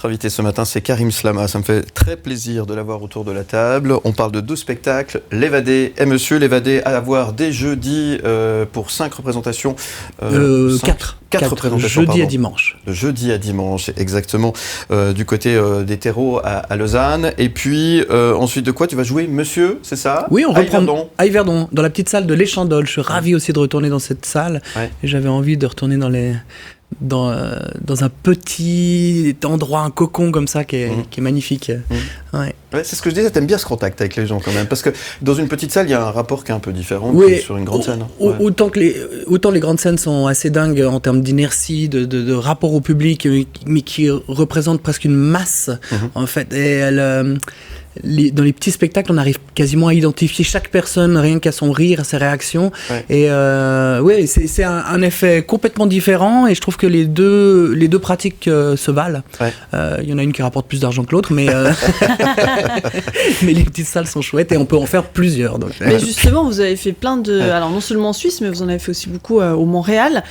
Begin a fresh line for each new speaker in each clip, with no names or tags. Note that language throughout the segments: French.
Notre invité ce matin, c'est Karim Slama. Ça me fait très plaisir de l'avoir autour de la table. On parle de 2 spectacles, L'Évadé et Monsieur. L'Évadé à voir dès jeudi pour 5 représentations.
4
représentations.
Jeudi à dimanche.
De jeudi à dimanche, exactement. Du côté des terreaux à Lausanne. Et puis, ensuite de quoi tu vas jouer Monsieur, c'est ça?
Oui, on reprend
à
Yverdon, dans la petite salle de l'Échandol. Je suis ravi aussi de retourner dans cette salle.
Ouais.
Et j'avais envie de retourner dans un petit endroit, un cocon comme ça qui est magnifique. Ouais.
Ouais, c'est ce que je disais, t'aimes bien ce contact avec les gens quand même, parce que dans une petite salle, il y a un rapport qui est un peu différent que sur une grande scène.
Autant les grandes scènes sont assez dingues en termes d'inertie, de rapport au public, mais qui représentent presque une masse, en fait. Et dans les petits spectacles, on arrive quasiment à identifier chaque personne, rien qu'à son rire, à ses réactions. Ouais. Et c'est un effet complètement différent, et je trouve que les deux pratiques se valent. Ouais. Y en a une qui rapporte plus d'argent que l'autre, mais mais les petites salles sont chouettes et on peut en faire plusieurs. Donc.
Mais justement, vous avez fait plein de... Alors non seulement en Suisse, mais vous en avez fait aussi beaucoup au Montréal.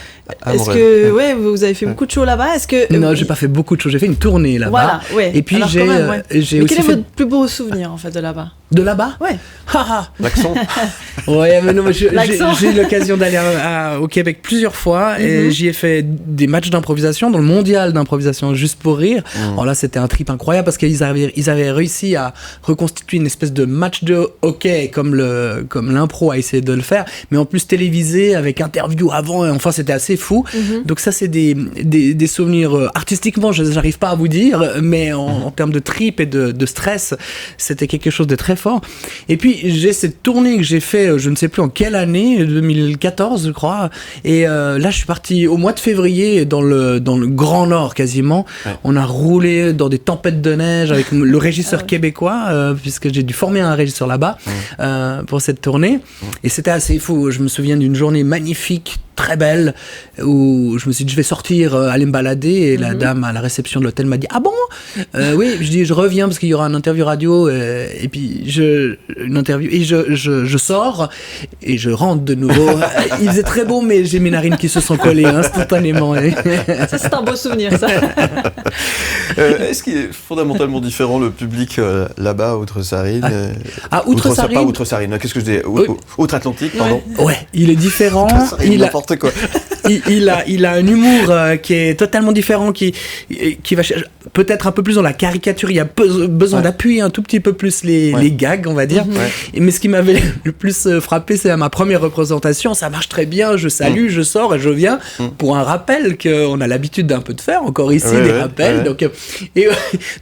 Est-ce que vous avez fait beaucoup de shows là-bas? Est-ce que
non, j'ai pas fait beaucoup de shows. J'ai fait une tournée là-bas.
Voilà, ouais.
Et puis
alors,
j'ai
mais quel est votre plus beau souvenir en fait de là-bas?
De là-bas?
Ouais.
L'accent.
Ouais, mais non, mais j'ai eu l'occasion d'aller au Québec plusieurs fois et j'y ai fait des matchs d'improvisation dans le mondial d'improvisation juste pour rire. Alors là, c'était un trip incroyable parce qu'ils avaient réussi à reconstituer une espèce de match de hockey comme l'impro a essayé de le faire, mais en plus télévisé avec interview avant. Et enfin, c'était assez fou. Donc ça, c'est des souvenirs artistiquement, j'arrive pas à vous dire, mais en termes de trip et de stress, c'était quelque chose de très fort. Et puis j'ai cette tournée que j'ai fait, je ne sais plus en quelle année, 2014 je crois, et là je suis parti au mois de février dans le Grand Nord quasiment. On a roulé dans des tempêtes de neige avec le régisseur québécois, puisque j'ai dû former un régisseur là-bas pour cette tournée, et c'était assez fou. Je me souviens d'une journée magnifique, très belle, où je me suis dit je vais sortir, aller me balader, et la dame à la réception de l'hôtel m'a dit ah bon, oui, je dis je reviens parce qu'il y aura une interview radio, et puis une interview, et je sors et je rentre de nouveau. Il faisait très beau, mais j'ai mes narines qui se sont collées instantanément.
Ça, c'est un beau souvenir, ça.
Est-ce qu'il est fondamentalement différent le public là-bas, Outre-Sarine?
Outre-Sarine.
Pas Outre-Sarine, qu'est-ce que je dis? Outre-Atlantique, pardon.
Ouais, il est différent.
N'importe quoi.
il a un humour qui est totalement différent, qui va peut-être un peu plus dans la caricature. Il y a besoin d'appuyer un tout petit peu plus les gags, on va dire. Mais ce qui m'avait le plus frappé, c'est à ma première représentation. Ça marche très bien, je salue, je sors et je viens pour un rappel qu'on a l'habitude d'un peu de faire encore ici, des rappels.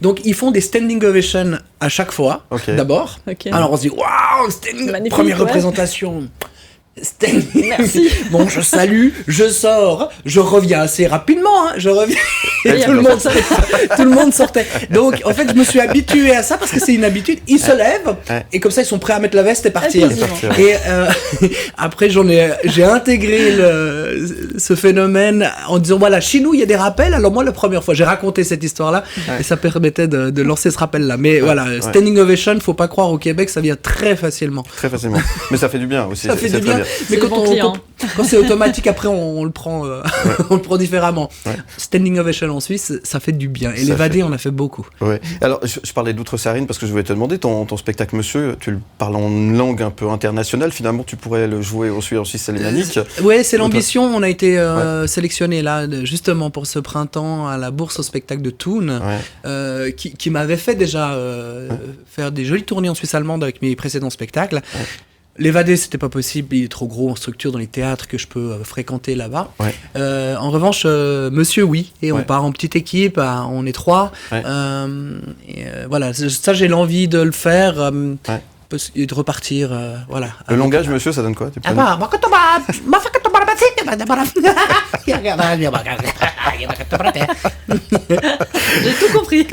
Donc ils font des standing ovations à chaque fois, d'abord. Alors on se dit waouh, c'était première représentation.
Merci.
Bon, je salue, je sors, je reviens assez rapidement, je reviens. Et tout le monde sortait. Donc, en fait, je me suis habitué à ça parce que c'est une habitude. Ils se lèvent et comme ça, ils sont prêts à mettre la veste et partir. Et après, j'ai intégré ce phénomène en disant voilà, chez nous, il y a des rappels. Alors moi, la première fois, j'ai raconté cette histoire-là et ça permettait de lancer ce rappel-là. Mais voilà, standing ovation, faut pas croire, au Québec, ça vient très facilement.
Très facilement. Mais ça fait du bien aussi.
Ça fait du bien. Mais quand c'est automatique, après on le prend différemment. Standing ovation en Suisse, ça fait du bien. Et l'Évadé, on a fait beaucoup.
Ouais. Alors, je parlais d'Outre-Sarine parce que je voulais te demander, ton spectacle Monsieur, tu le parles en langue un peu internationale. Finalement, tu pourrais le jouer aussi en Suisse alémanique.
Oui, c'est l'ambition. On a été sélectionné là, justement, pour ce printemps à la bourse au spectacle de Thun, qui m'avait fait déjà faire des jolies tournées en Suisse allemande avec mes précédents spectacles. L'Évadé, c'était pas possible, il est trop gros en structure dans les théâtres que je peux fréquenter là-bas. En revanche, Monsieur, oui, et on part en petite équipe, on est 3. Voilà, ça j'ai l'envie de le faire et de repartir. Voilà.
Le langage, Monsieur, ça donne quoi?
J'ai
tout compris.